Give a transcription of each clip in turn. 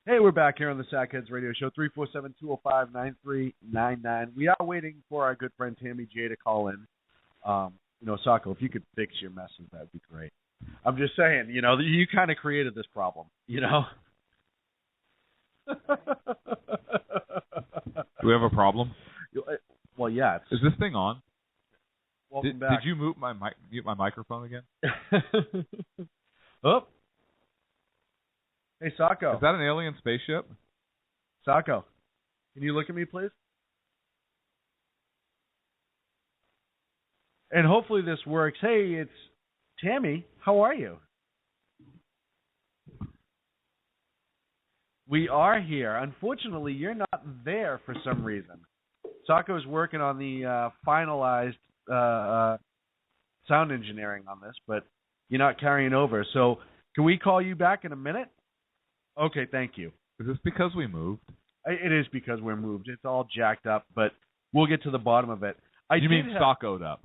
Hey, we're back here on the Sack Heads Radio Show, 347-205-9399. We are waiting for our good friend TAMI J to call in. Soko, if you could fix your messes, that would be great. I'm just saying, you kind of created this problem, Do we have a problem? Well, yeah. Is this thing on? Welcome back. Did you mute my microphone again? Oh. Hey, Soko. Is that an alien spaceship? Soko, can you look at me, please? And hopefully this works. Hey, it's Tammy. How are you? We are here. Unfortunately, you're not there for some reason. Soko's working on the finalized sound engineering on this, but you're not carrying over. So can we call you back in a minute? Okay, thank you. Is this because we moved? It is because we're moved. It's all jacked up, but we'll get to the bottom of it. You mean Soko'd up?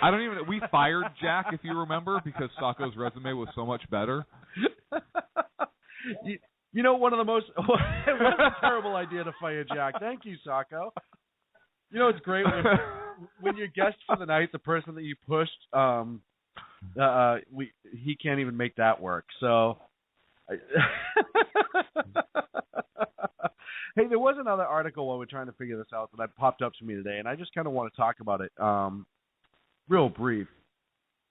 I don't even. We fired Jack, if you remember, because Soko's resume was so much better. One of the most. It was a terrible idea to fire Jack. Thank you, Soko. It's great when your guest for the night, the person that you pushed, he can't even make that work. So. Hey, there was another article while we're trying to figure this out that popped up to me today, and I just kind of want to talk about it real brief,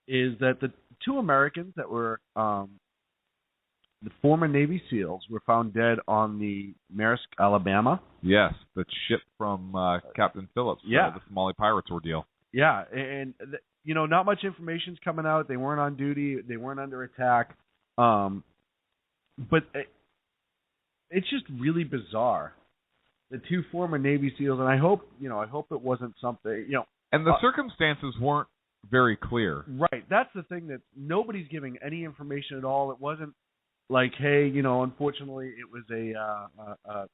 is that the two Americans that were the former Navy SEALs were found dead on the Mearsk, Alabama. Yes, the ship from Captain Phillips, the Somali Pirates ordeal. Yeah, and not much information's coming out. They weren't on duty. They weren't under attack. But it's just really bizarre. The two former Navy SEALs, and I hope it wasn't something, And the circumstances weren't very clear. Right. That's the thing, that nobody's giving any information at all. It wasn't like, hey, unfortunately it was a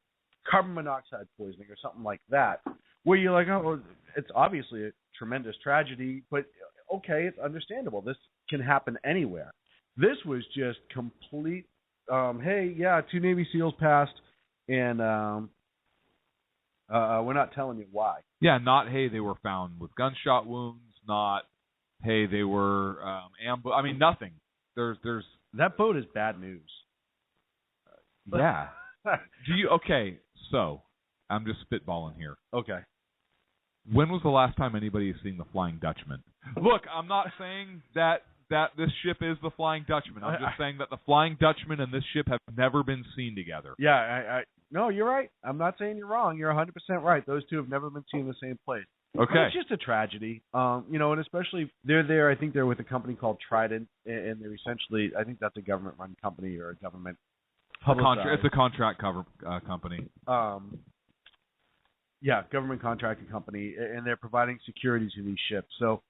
carbon monoxide poisoning or something like that, where you're like, oh, well, it's obviously a tremendous tragedy, but okay, it's understandable. This can happen anywhere. This was just complete. Hey, yeah, two Navy SEALs passed, and we're not telling you why. Yeah, not, hey, they were found with gunshot wounds, not, hey, they were ambushed. I mean, nothing. There's That boat is bad news. Yeah. Okay, so I'm just spitballing here. Okay. When was the last time anybody has seen the Flying Dutchman? Look, I'm not saying that this ship is the Flying Dutchman. I'm just saying that the Flying Dutchman and this ship have never been seen together. Yeah, no, you're right. I'm not saying you're wrong. You're 100% right. Those two have never been seen in the same place. Okay. But it's just a tragedy. And especially they're there. I think they're with a company called Trident, and they're essentially, I think that's a government-run company or a government. It's a contract company. Yeah, government contracting company, and they're providing security to these ships. So,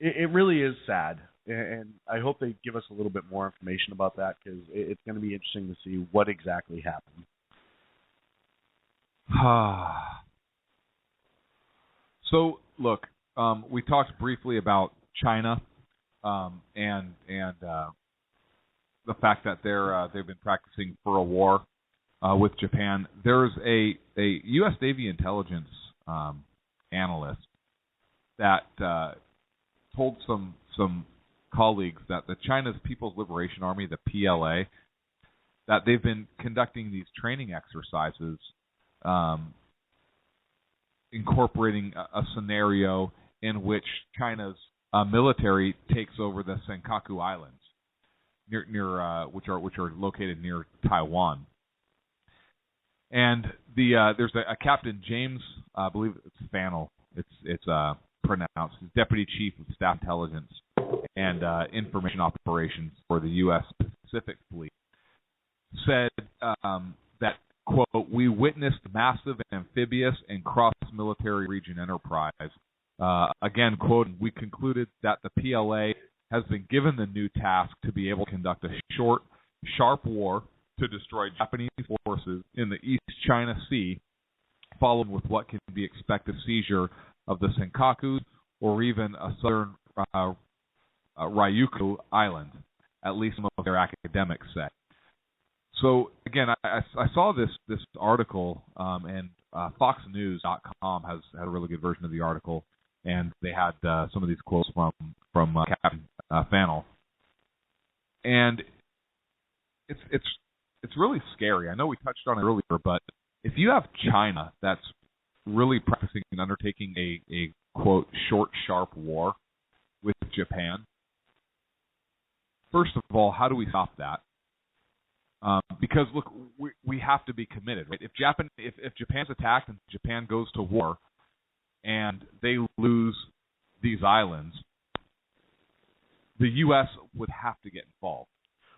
it really is sad, and I hope they give us a little bit more information about that, because it's going to be interesting to see what exactly happened. So, look, we talked briefly about China and the fact that they've been practicing for a war with Japan. There's a U.S. Navy intelligence analyst that told some colleagues that the China's People's Liberation Army, the PLA, that they've been conducting these training exercises incorporating a scenario in which China's military takes over the Senkaku Islands, near which are located near Taiwan. And there's a Captain James, I believe it's Fannel. It's pronounced. He's Deputy Chief of Staff Intelligence and Information Operations for the U.S. Pacific Fleet, said that, quote, "We witnessed massive amphibious and cross-military region enterprise." Again, quote, "We concluded that the PLA has been given the new task to be able to conduct a short, sharp war to destroy Japanese forces in the East China Sea, followed with what can be expected seizure of the Senkaku or even a southern Ryukyu Island," at least some of their academics say. So again, I saw this article, and FoxNews.com had a really good version of the article, and they had some of these quotes from Captain Fannel, and it's really scary. I know we touched on it earlier, but if you have China that's really practicing and undertaking a quote short, sharp war with Japan, first of all, how do we stop that? Because look, we have to be committed, right? If Japan's attacked and Japan goes to war, and they lose these islands, the U.S. would have to get involved.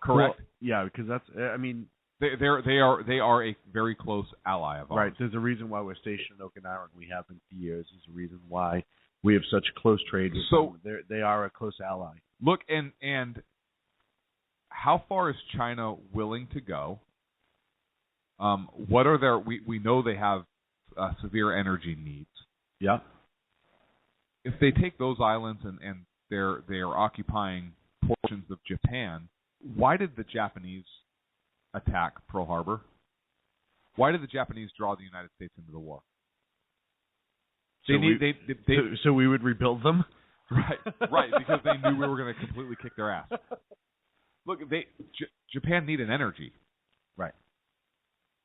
Correct? Well, yeah, because that's, I mean, they are a very close ally of ours. Right. There's a reason why we're stationed in Okinawa, and we have been for years. There's a reason why we have such close trade with them. They are a close ally. Look, and how far is China willing to go? What are their? We know they have severe energy needs. Yeah. If they take those islands and they are occupying portions of Japan, why did the Japanese attack Pearl Harbor? Why did the Japanese draw the United States into the war? So we would rebuild them? Right, because they knew we were going to completely kick their ass. Look, Japan needed energy. Right.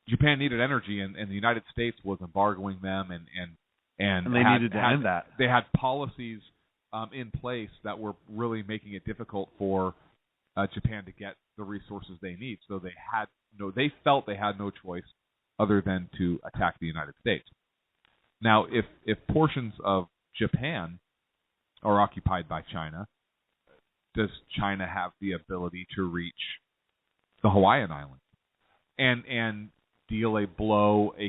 Japan needed energy, and the United States was embargoing them, and they needed to end that. They had policies in place that were really making it difficult for Japan to get the resources they need. So they felt they had no choice other than to attack the United States. Now, if portions of Japan are occupied by China, does China have the ability to reach the Hawaiian Islands and deal a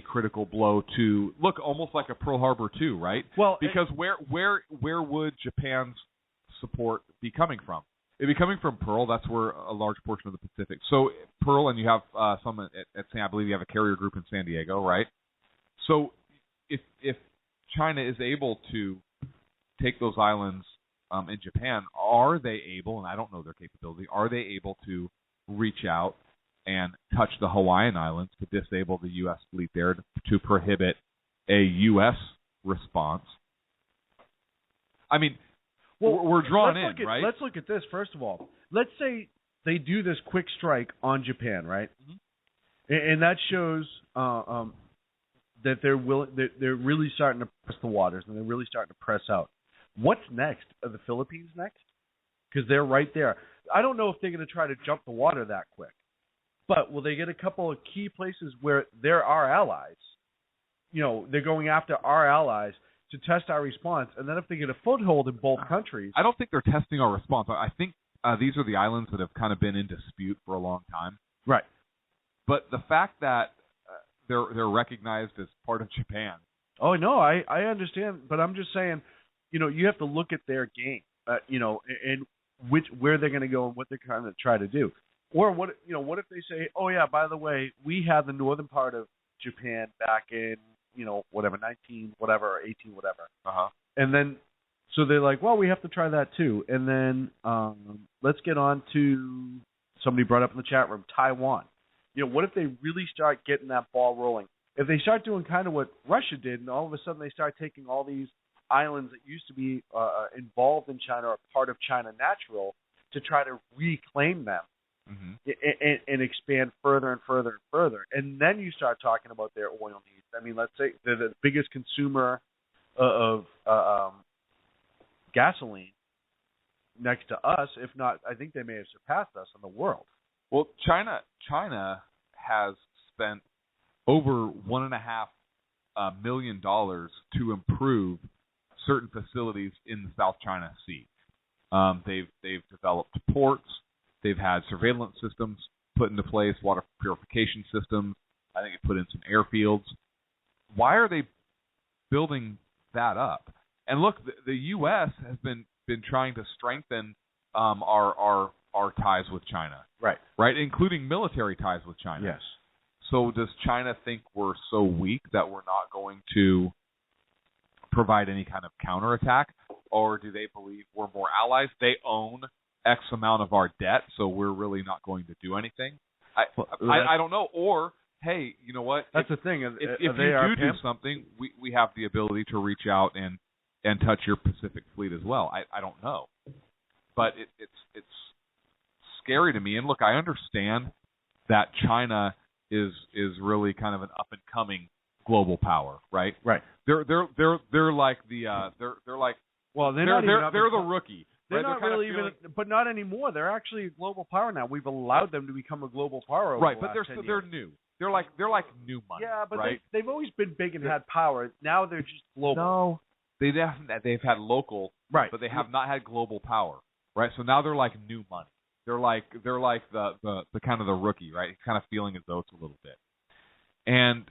critical blow to, look, almost like a Pearl Harbor 2, right? Well, because where would Japan's support be coming from? It'd be coming from Pearl. That's where a large portion of the Pacific. So Pearl, and you have some at I believe you have a carrier group in San Diego, right? So if China is able to take those islands in Japan, are they able, and I don't know their capability, are they able to reach out and touch the Hawaiian Islands to disable the U.S. fleet there to prohibit a U.S. response? I mean, we're drawn in, right? Let's look at this, first of all. Let's say they do this quick strike on Japan, right? Mm-hmm. And that shows that they're really starting to press the waters, and they're really starting to press out. What's next? Are the Philippines next? Because they're right there. I don't know if they're going to try to jump the water that quick, but will they get a couple of key places where they're our allies? You know, they're going after our allies to test our response, and then if they get a foothold in both countries... I don't think they're testing our response. I think these are the islands that have kind of been in dispute for a long time. Right. But the fact that they're recognized as part of Japan... Oh, no, I understand, but I'm just saying, you know, you have to look at their game, you know, and where they're going to go and what they're trying to try to do. Or what if they say, oh, yeah, by the way, we had the northern part of Japan back in, you know, whatever, 19, whatever, or 18, whatever. Uh-huh. And then, so they're like, well, we have to try that too. And then let's get on to, somebody brought up in the chat room, Taiwan. You know, what if they really start getting that ball rolling? If they start doing kind of what Russia did, and all of a sudden they start taking all these islands that used to be involved in China or part of China natural to try to reclaim them. Mm-hmm. And expand further and further and further. And then you start talking about their oil needs. I mean, let's say they're the biggest consumer of gasoline next to us. If not, I think they may have surpassed us in the world. Well, China has spent over $1.5 million to improve certain facilities in the South China Sea. They've developed ports. They've had surveillance systems put into place, water purification systems. I think they put in some airfields. Why are they building that up? And look, the U.S. has been trying to strengthen our ties with China, right, including military ties with China. Yes. So does China think we're so weak that we're not going to provide any kind of counterattack, or do they believe we're more allies? They own X amount of our debt, so we're really not going to do anything. I don't know. Or hey, you know what? That's the thing. If you do something, we have the ability to reach out and touch your Pacific fleet as well. I don't know, but it's scary to me. And look, I understand that China is really kind of an up and coming global power, right? Right. They're like they're like they're the rookie. They're right? not really even, but not anymore. They're actually a global power now. We've allowed them to become a global power over right, the but last they're new. They're like new money. Yeah, but right? they've always been big and had power. Now they're just global. No, they've had local, right? But they have not had global power, right? So now they're like new money. They're like the kind of the rookie, right? Kind of feeling as though it's a little bit. And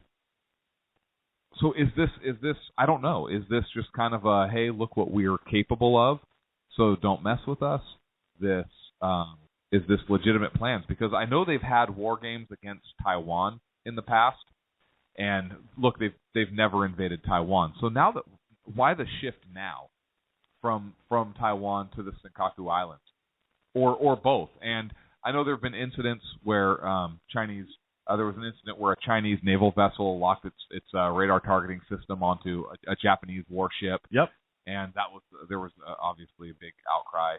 so is this I don't know. Is this just kind of a hey, look what we are capable of, so don't mess with us? Is this legitimate plans? Because I know they've had war games against Taiwan in the past, and look, they've never invaded Taiwan. So now why the shift now from Taiwan to the Senkaku Islands, or both? And I know there have been incidents where there was an incident where a Chinese naval vessel locked its radar targeting system onto a Japanese warship. Yep. And there was obviously a big outcry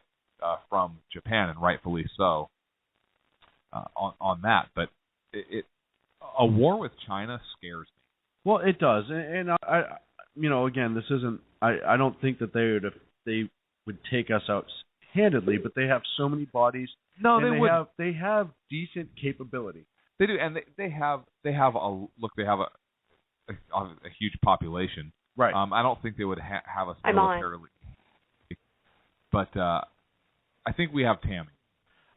from Japan, and rightfully so, on that. But a war with China scares me. Well, it does, and I again, this isn't. I don't think that they would take us out handedly, but they have so many bodies. No, they have decent capability. They do, and they have a huge population. Right. I don't think they would have us militarily. But I think we have TAMI.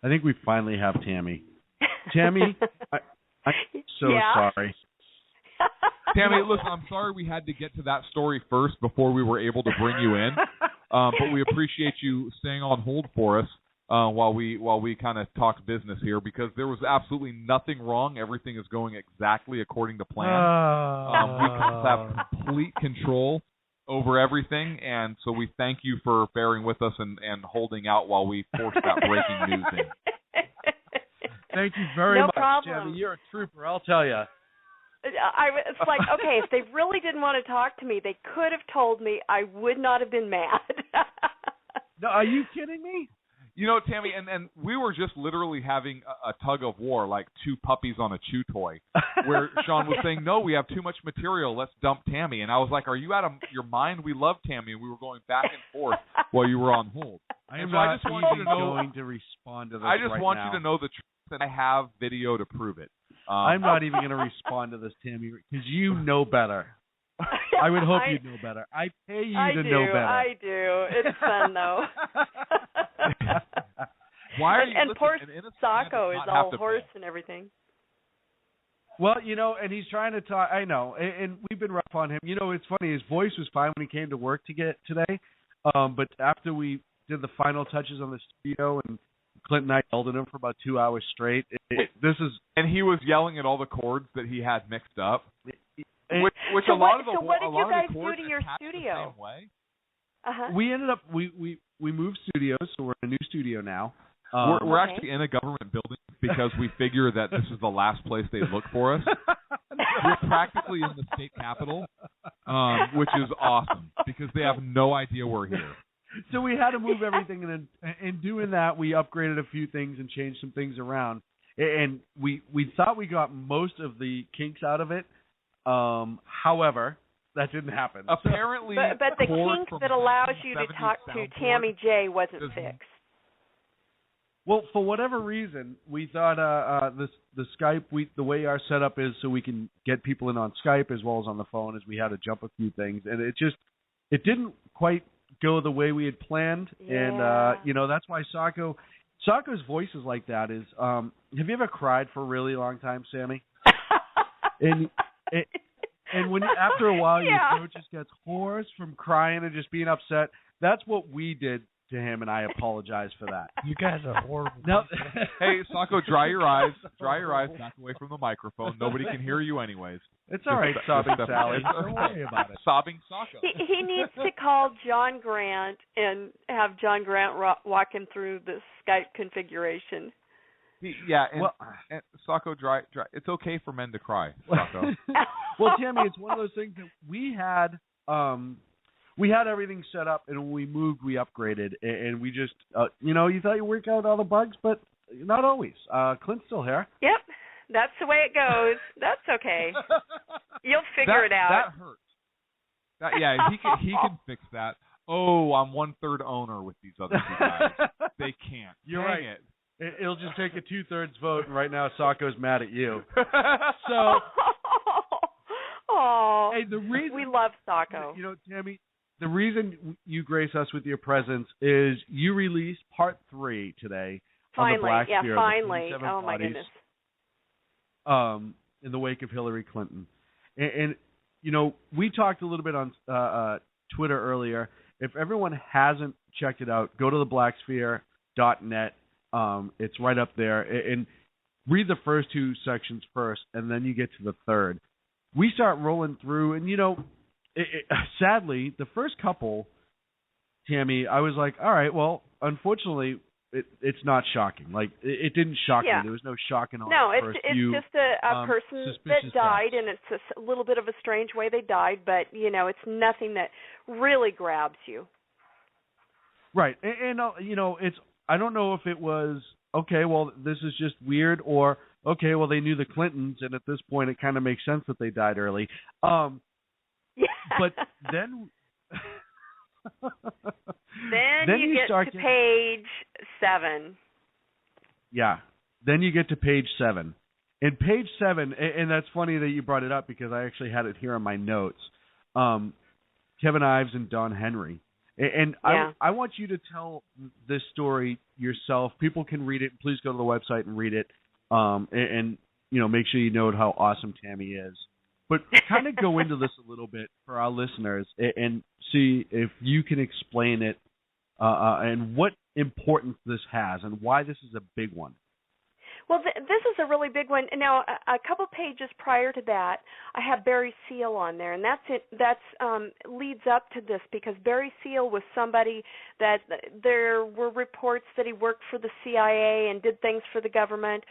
I think we finally have TAMI. TAMI, I'm so sorry. TAMI, listen, I'm sorry we had to get to that story first before we were able to bring you in. But we appreciate you staying on hold for us while we kind of talked business here, because there was absolutely nothing wrong. Everything is going exactly according to plan. We have complete control over everything, and so we thank you for bearing with us and holding out while we forced that breaking news in. Thank you very much, problem. Jamie. You're a trooper, I'll tell you. It's like, okay, if they really didn't want to talk to me, they could have told me. I would not have been mad. No, are you kidding me? You know, TAMI, and we were just literally having a tug of war, like two puppies on a chew toy, where Sean was saying, no, we have too much material, let's dump TAMI. And I was like, are you out of your mind? We love TAMI. And we were going back and forth while you were on hold. I just want you to know, going to respond to this I just want now. you to know the truth, and I have video to prove it. I'm not even going to respond to this, TAMI, because you know better. I would hope you'd know better. I pay you to know better. I do. It's fun, though. Why are you? And poor Soko is all hoarse and everything. Well, and he's trying to talk. I know, and we've been rough on him. It's funny. His voice was fine when he came to work today, but after we did the final touches on the studio, and Clint and I yelled at him for about 2 hours straight. And he was yelling at all the chords that he had mixed up. Which so a lot of so what did you guys do to your studio? The same way. We ended up we moved studios, so we're in a new studio now. We're actually in a government building because we figure that this is the last place they look for us. We're practically in the state capitol, which is awesome because they have no idea we're here. So we had to move everything, and in doing that, we upgraded a few things and changed some things around. And we thought we got most of the kinks out of it. However, that didn't happen. Apparently, but the kink that allows you to talk to TAMI J wasn't fixed. Well, for whatever reason, we thought the Skype, the way our setup is, so we can get people in on Skype as well as on the phone, is we had to jump a few things, and it didn't quite go the way we had planned, and that's why Soko's voice is like that. Have you ever cried for a really long time, Sammy? And when after a while your throat just gets hoarse from crying and just being upset, that's what we did to him, and I apologize for that. You guys are horrible. No. Hey, Soko, dry your eyes. Dry your eyes. Back away from the microphone. Nobody can hear you anyways. It's all right, sobbing Sally. Don't worry about it. Sobbing Soko. He needs to call John Grant and have John Grant walk him through the Skype configuration. And Soko, dry. It's okay for men to cry, Soko. Well, Tammy, it's one of those things that we had everything set up, and when we moved, we upgraded, and we just, you thought you worked out all the bugs, but not always. Clint's still here. Yep, that's the way it goes. That's okay. You'll figure it out. That hurts. He can fix that. Oh, I'm 1/3 owner with these other two guys. They can't. You're Dang right. It. It'll just take a 2/3 vote, and right now Soko's mad at you. So, hey, the reason we love Soko. Tammy, the reason you grace us with your presence is you released part 3 today. Finally, on the Black Sphere, finally. The Oh my bodies, goodness. In the wake of Hillary Clinton, and we talked a little bit on Twitter earlier. If everyone hasn't checked it out, go to theblacksphere.net. It's right up there, and read the first 2 sections first, and then you get to the third. We start rolling through, and sadly, the first couple, Tammy, I was like, all right, well, unfortunately, it's not shocking. Like, it didn't shock me. There was no shocking on the first few. No, it's just a person that died, and it's a little bit of a strange way they died, but, it's nothing that really grabs you. Right. And it's, I don't know if it was, okay, well, this is just weird, or, okay, well, they knew the Clintons, and at this point it kind of makes sense that they died early. But then... then you get to page 7. Yeah. Then you get to page 7. And page 7, and that's funny that you brought it up because I actually had it here on my notes, Kevin Ives and Don Henry. And I want you to tell this story yourself. People can read it. Please go to the website and read it. And make sure you know how awesome Tammy is. But kind of go into this a little bit for our listeners and see if you can explain it and what importance this has and why this is a big one. Well, this is a really big one. Now, a couple pages prior to that, I have Barry Seal on there, and that's it. That's leads up to this because Barry Seal was somebody that there were reports that he worked for the CIA and did things for the government.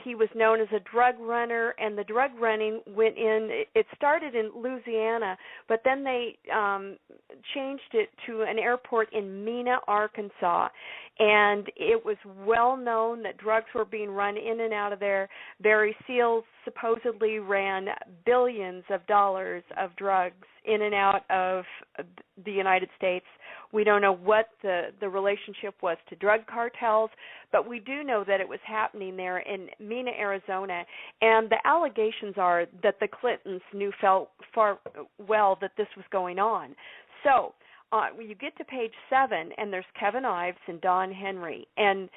He was known as a drug runner, and the drug running went in. It started in Louisiana, but then they changed it to an airport in Mena, Arkansas, and it was well known that drugs were being run in and out of there. Barry Seal supposedly ran billions of dollars of drugs in and out of the United States. We don't know what the relationship was to drug cartels, but we do know that it was happening there in Mena, Arizona, and the allegations are that the Clintons knew far well that this was going on. So you get to page 7, and there's Kevin Ives and Don Henry, and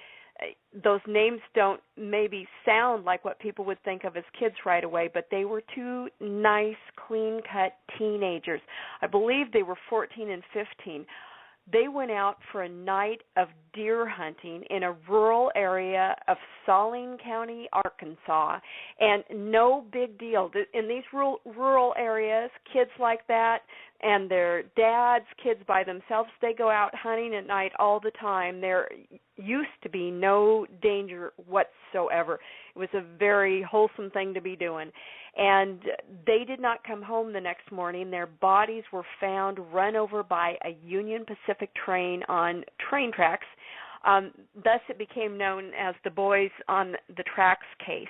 those names don't maybe sound like what people would think of as kids right away, but they were 2 nice, clean-cut teenagers. I believe they were 14 and 15. They went out for a night of deer hunting in a rural area of Saline County, Arkansas, and no big deal. In these rural areas, kids like that and their dads, kids by themselves, they go out hunting at night all the time. There used to be no danger whatsoever. It was a very wholesome thing to be doing. And they did not come home the next morning. Their bodies were found run over by a Union Pacific train on train tracks. Thus it became known as the Boys on the Tracks case,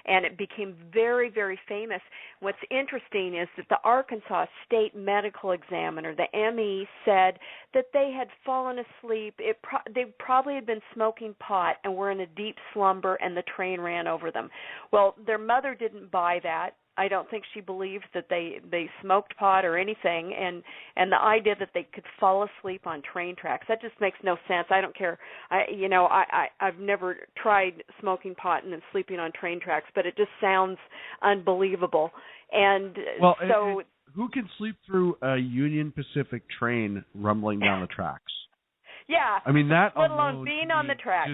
and it became very, very famous. What's interesting is that the Arkansas State Medical Examiner, the ME, said that they had fallen asleep. They probably had been smoking pot and were in a deep slumber, and the train ran over them. Well, their mother didn't buy that. I don't think she believed that they smoked pot or anything, and the idea that they could fall asleep on train tracks, that just makes no sense. I don't care. I've never tried smoking pot and then sleeping on train tracks, but it just sounds unbelievable. And so, who can sleep through a Union Pacific train rumbling down the tracks? Yeah. I mean, that let alone being on the track.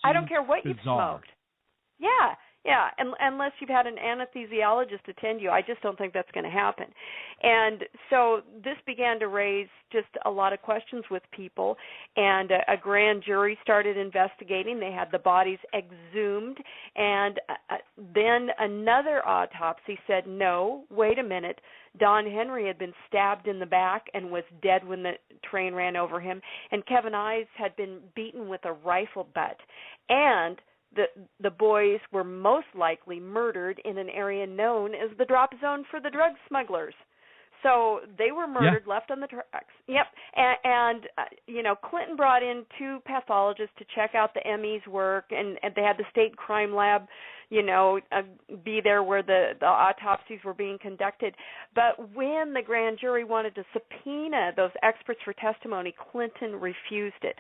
I don't care what you've smoked. Yeah. Yeah, unless you've had an anesthesiologist attend you, I just don't think that's going to happen. And so this began to raise just a lot of questions with people, and a grand jury started investigating. They had the bodies exhumed, and then another autopsy said, no, wait a minute, Don Henry had been stabbed in the back and was dead when the train ran over him, and Kevin Ives had been beaten with a rifle butt, and the boys were most likely murdered in an area known as the drop zone for the drug smugglers. So they were murdered, left on the tracks. Yep. And Clinton brought in 2 pathologists to check out the ME's work, and they had the state crime lab, be there where the autopsies were being conducted. But when the grand jury wanted to subpoena those experts for testimony, Clinton refused it.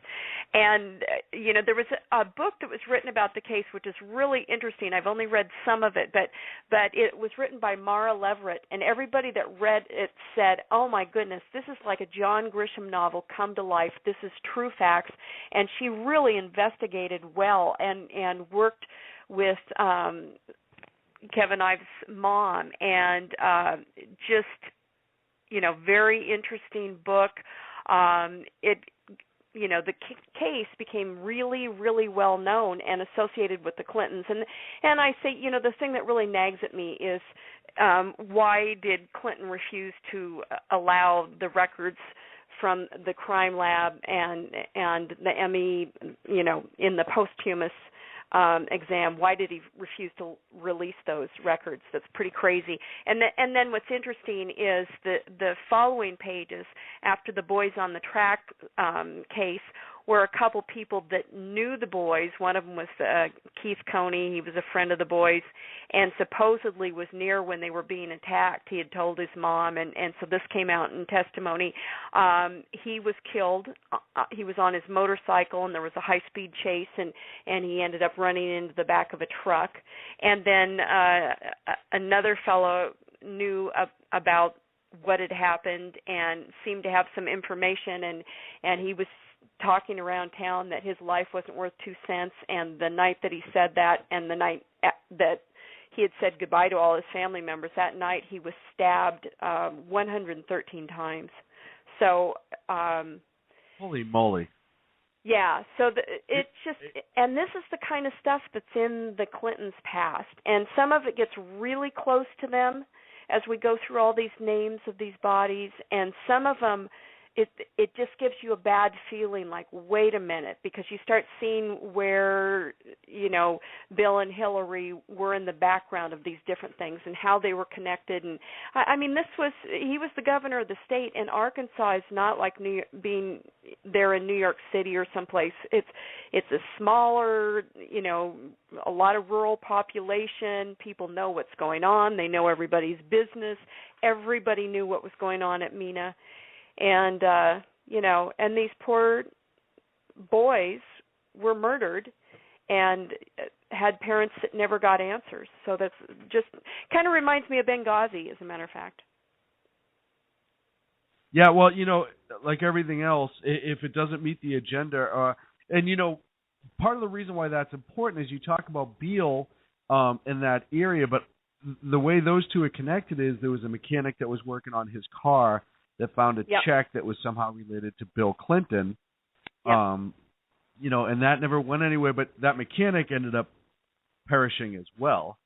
And, there was a book that was written about the case, which is really interesting. I've only read some of it, but it was written by Mara Leverett, and everybody that read it said, oh, my goodness, this is like a John Grisham novel come to life. This is true facts. And she really investigated well and worked with Kevin Ives' mom, and very interesting book. The case became really, really well known and associated with the Clintons. And I say, the thing that really nags at me is why did Clinton refuse to allow the records from the crime lab and the ME, in the posthumous exam? Why did he refuse to release those records? That's pretty crazy. And then what's interesting is the following pages after the Boys on the Track case were a couple people that knew the boys. One of them was Keith Coney. He was a friend of the boys and supposedly was near when they were being attacked. He had told his mom, and so this came out in testimony. He was killed. He was on his motorcycle, and there was a high-speed chase, and he ended up running into the back of a truck. And then another fellow knew about what had happened and seemed to have some information, and he was talking around town that his life wasn't worth 2 cents, and the night that he said that and the night that he had said goodbye to all his family members, that night he was stabbed 113 times. So holy moly. Yeah, so it's just, and this is the kind of stuff that's in the Clintons' past, and some of it gets really close to them as we go through all these names of these bodies, and some of them, it just gives you a bad feeling, like, wait a minute, because you start seeing where, Bill and Hillary were in the background of these different things and how they were connected. And I mean, he was the governor of the state, and Arkansas is not like being there in New York City or someplace. It's a smaller, a lot of rural population. People know what's going on. They know everybody's business. Everybody knew what was going on at Mina. And, and these poor boys were murdered and had parents that never got answers. So that's just kind of reminds me of Benghazi, as a matter of fact. Yeah, well, like everything else, if it doesn't meet the agenda, and, part of the reason why that's important is you talk about Beale in that area, but the way those two are connected is there was a mechanic that was working on his car that found a check that was somehow related to Bill Clinton, and that never went anywhere, but that mechanic ended up perishing as well.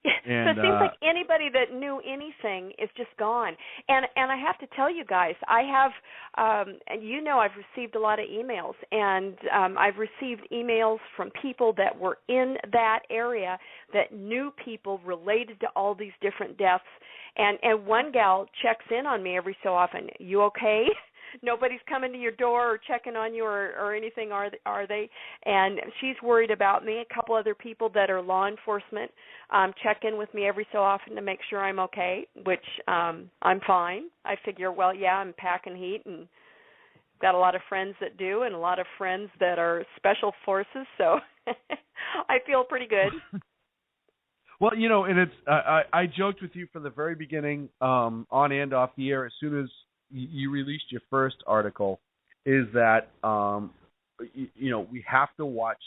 And, so it seems like anybody that knew anything is just gone. And I have to tell you guys, I have, I've received a lot of emails, and I've received emails from people that were in that area that knew people related to all these different deaths. And one gal checks in on me every so often. You okay? Nobody's coming to your door or checking on you or anything, are they? And she's worried about me. A couple other people that are law enforcement check in with me every so often to make sure I'm okay, which I'm fine. I figure, well, yeah, I'm packing heat and got a lot of friends that do and a lot of friends that are special forces, so I feel pretty good. Well, and it's I joked with you from the very beginning, on and off the air, as soon as you released your first article, is that we have to watch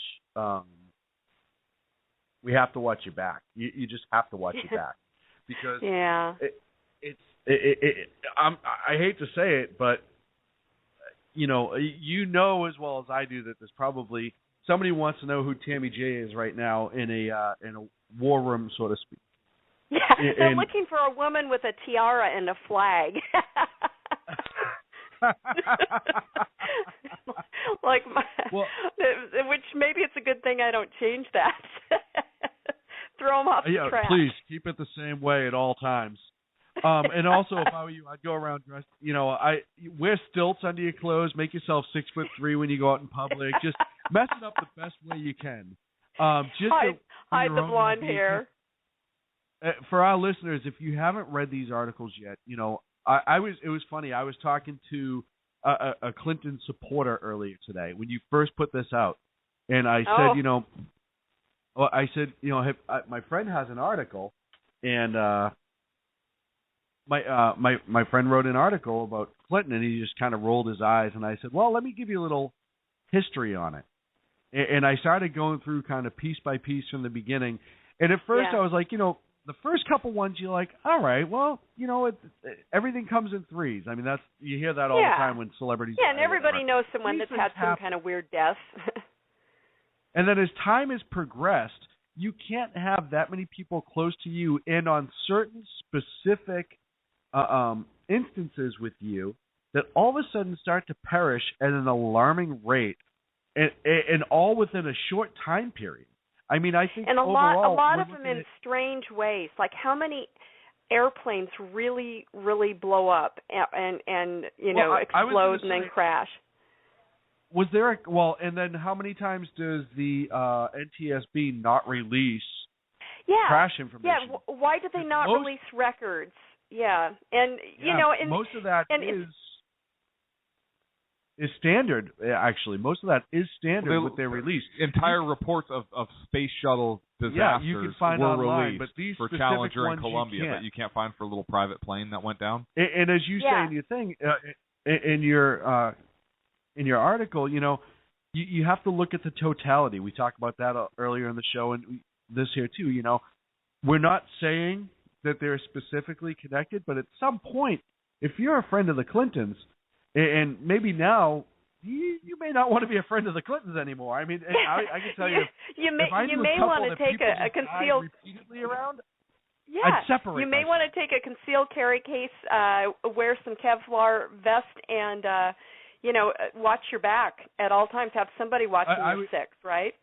we have to watch your back. You just have to watch your back because I hate to say it, but you know as well as I do that there's probably somebody wants to know who TAMI J is right now in a war room, so to speak. Yeah, they're looking for a woman with a tiara and a flag. Which maybe it's a good thing I don't change that. Throw them off the track. Please keep it the same way at all times. And also, if I were you, I'd go around dressed. Wear stilts under your clothes. Make yourself 6'3" when you go out in public. Just mess it up the best way you can. Hide the blonde hair. For our listeners, if you haven't read these articles yet, it was funny. I was talking to a Clinton supporter earlier today when you first put this out, and I said, my friend has an article, and my friend wrote an article about Clinton, and he just kind of rolled his eyes, and I said, well, let me give you a little history on it, and I started going through kind of piece by piece from the beginning, and at first I was like, the first couple ones you're like, all right, well, everything comes in threes. I mean, you hear that all the time when celebrities. Yeah, and everybody knows someone that's had some kind of weird death. And then as time has progressed, you can't have that many people close to you and on certain specific instances with you that all of a sudden start to perish at an alarming rate, and all within a short time period. I mean, I think a overall, lot of them in strange ways. Like how many airplanes really, really blow up and explode and then crash? Was there and then how many times does the NTSB not release crash information? Yeah, why do they not release records? Yeah, and most of that is standard. Actually, most of that is standard what they release. Entire reports of space shuttle disasters you can find were online, released but these for specific Challenger ones and Columbia, you but you can't find for a little private plane that went down. And as you say in your thing, in your article, you have to look at the totality. We talked about that earlier in the show, and this here too. We're not saying that they're specifically connected, but at some point, if you're a friend of the Clintons, and maybe now you may not want to be a friend of the Clintons anymore. I mean, I can tell you, you may want to take a concealed repeatedly around. Yeah, I'd separate. You may want to take a concealed carry case, wear some Kevlar vest, and watch your back at all times. Have somebody watching your six, right?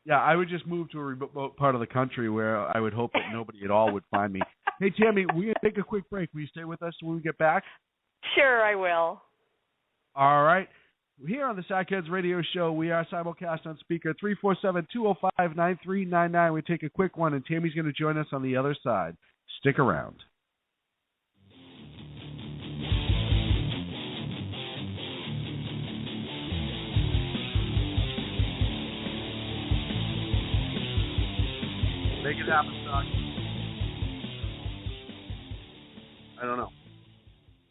Yeah, I would just move to a remote part of the country where I would hope that nobody at all would find me. Hey, Tammy, we're going to take a quick break. Will you stay with us when we get back? Sure, I will. All right. Here on the Sack Heads Radio Show, we are simulcast on speaker 347-205-9399. We take a quick one, and Tammy's going to join us on the other side. Stick around. Make it happen, Doc. I don't know.